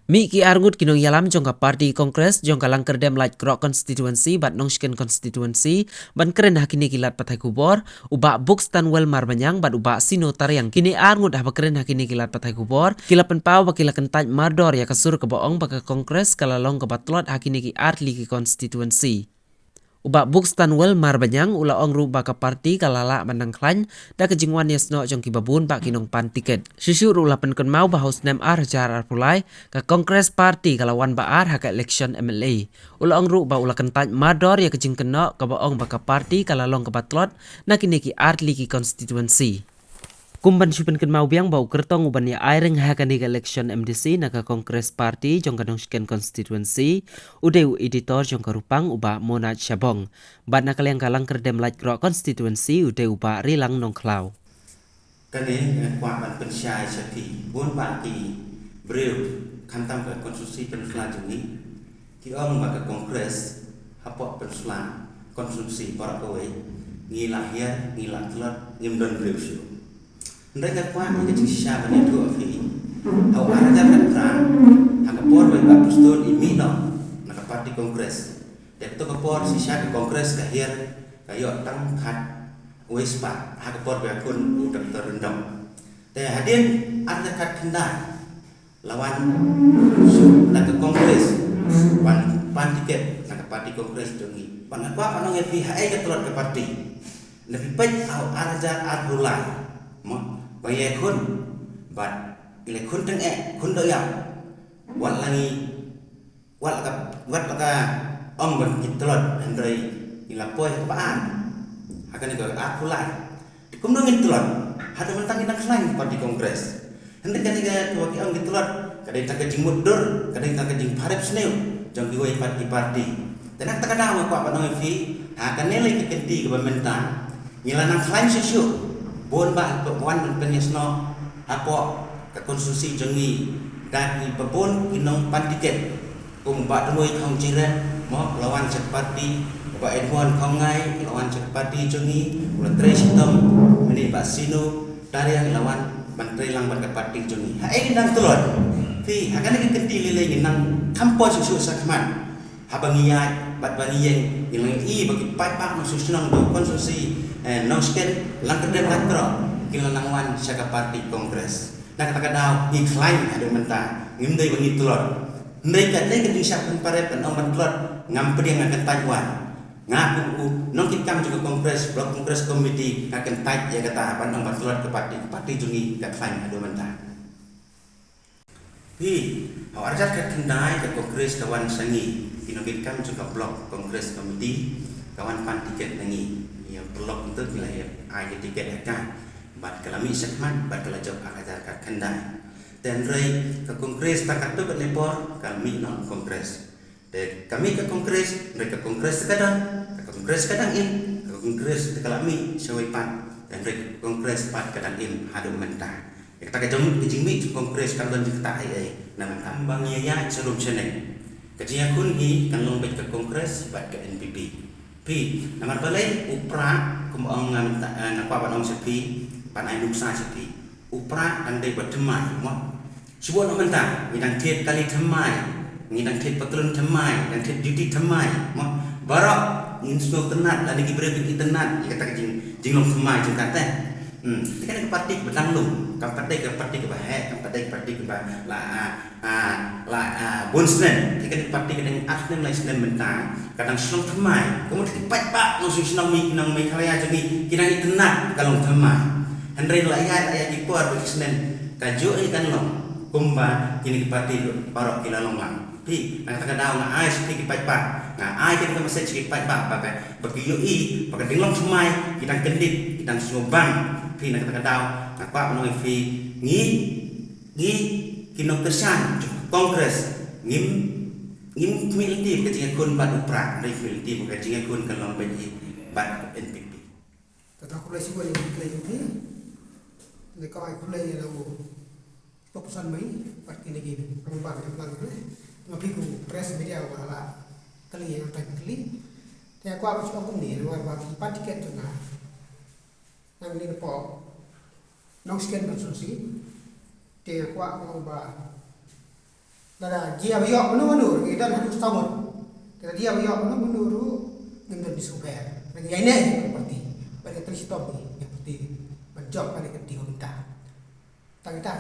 Mi ki arngut kinong yalam jongka party kongres jongka langker dem light krok constituency bat nongsken constituency ban keren hakini kilat patai kubor uba books tanwel marbanyang bat uba sino tariang kini arngut haba keren hakini kilat patai kubor kilapan pau bakilakan taj mardor ya kasur ke boong baka kongres kalalong ke batlot hakini ki artli ki constituency. Uba books tanwel marbanyang ula ongru baka party kalala mandang klan da kejingwan yasno jong kibabun bak kinong pan tiket. Shishu ula penkon mau bahos nem ar jar ar pulai ka kongres party kalawan ba ar haka election MLA. Ula ongru ba ula kentaj mador ya kejing keno ka baong baka party kalalong ke batlot na kini ki art liki constituency. Kumban syupen ken mau biang bau kertong uban ya airing hakani ke election MDC naka kongres party jong kadong sken constituency udeu editor jong karupang uba Monat Syabong bat nakaliang kalang kerdem light grok constituency udeu uba rilang nongklau. Kani kwa ban pensyai sati bon ba ki breu kantam ka konstitusi pensla juni ki ong ba ka kongres hapok pensla konstitusi para kowe ngi lahir ngi latlat ngim don breu syu ndai kwa ngi tisha ba ni tu afi au ara ja katra hak por ba ba puston imi no na parti kongres dek to ka por sisha ka kongres ka hier ka yo tang khat Wispa hakapor bakun udak terendam. Teh hadir ada kat kendar lawan nak kongres pan tiket nak parti kongres dongi. Pan apa panong FI hai ke telot ke parti. Lebih baik au arja arhulai. Mo baye kun bat ile kun teng kun doyam. Wat langi wat laka ong ban kitelot andai ilapoy kepaan. Akan juga aku lah. Dikumdongin telur. Ada mentang kita kelain parti kongres. Hendak kan juga dua kiam telur. Kadang tak kejing mudur, kadang tak kejing parep seneu. Jang kiwai parti. Dan nak tak ada apa apa nong fi. Akan nilai kekenti ke pemerintah. Ngilanang kelain susu. Bon ba perempuan penyesno apa ke konstitusi jengi dan pebon inong pantiket. Umba doi kong jiran mau lawan seperti Pak Edmond Kongai lawan Cepati Jungi, Menteri Sistem meni Pak Sino dari yang lawan Menteri Lang Parti Jungi. Hai nang telur. Fi akan iki kenti lele nang kampus susu sakman. Habangiyat bat bangiyeng ilang i bagi papak susunang do konstitusi nongsken lang kedem latro kila nangwan saka parti kongres. Nak takadaw iklain adu mentah ngimdai bangi telur. Ndai kadai keding syapun parepan om telur ngampedi yang akan tajwan. Ngaku nong kita juga kongres blok kongres komiti akan taj ya kata apa nong batulat ke parti jungi kat lain adu mentah. Hi, awak arjat kat kendai ke kongres kawan sangi inong kita juga blok kongres komiti kawan pan tiket nangi yang blok untuk nilai ai tiket akan bat kalami sekman bat kalajok arjat kat kendai dan rei ke kongres takat tu kat lepor kami non kongres. Kami ke kongres, mereka kongres sekadang, kongres kadang in, kongres kalami sewai pan, dan mereka kongres pan kadang in hadu mentah. Kita kejam kejimi kongres kalau kita ayai, nama tambang ya serum seneng. Kejia kun hi kan long ke kongres bat ke NPP. Pi, nama balai upra kumong apa panong sepi, panai nuksa sepi. Upra dan dai berdemai, mo. Sebuah mentah, bidang tiap kali demai. Ngidang tit patron temai dan tit duty temai mo barok ngin sno tenat lagi berbe tenat kata jinglong temai jeng kata kan ke parti betang lu kam parti ke bahek kam parti ke la bonsnen kan parti ke deng asnem lai snen mentang kadang sno temai kemudian pat pak no sinong mi nang mai khalaya jengi kinang tenat kalong temai hendrai la ya di por snen kajo kan long kumba kini parti barok kilalong lang pi nak takadaw nga ay sepi kipat nga ay kita masih kipat pakai bagiyoi pakai dinglong semai kita kendit kita sumubang pi nak takadaw nga pa panoy fi ngi kinong tersan kongres ngim community kajingan kun bat upra dari community kajingan kun kalong bayi bat NPP tata kulai siwa yang kulai ini lekau ay kulai yang lalu keputusan mai parti lagi perubahan yang pelan Mapiku press media wala kali yang kali te aku cuma kumni luar bagi patiket tu na nang ni po nong sken konstruksi te aku mau ba Dada dia bayok menur kita harus tahu. Kita dia bayok menur dengan disuper. Lagi ini seperti pada teristop ni seperti menjawab pada ketika minta. Tak kita.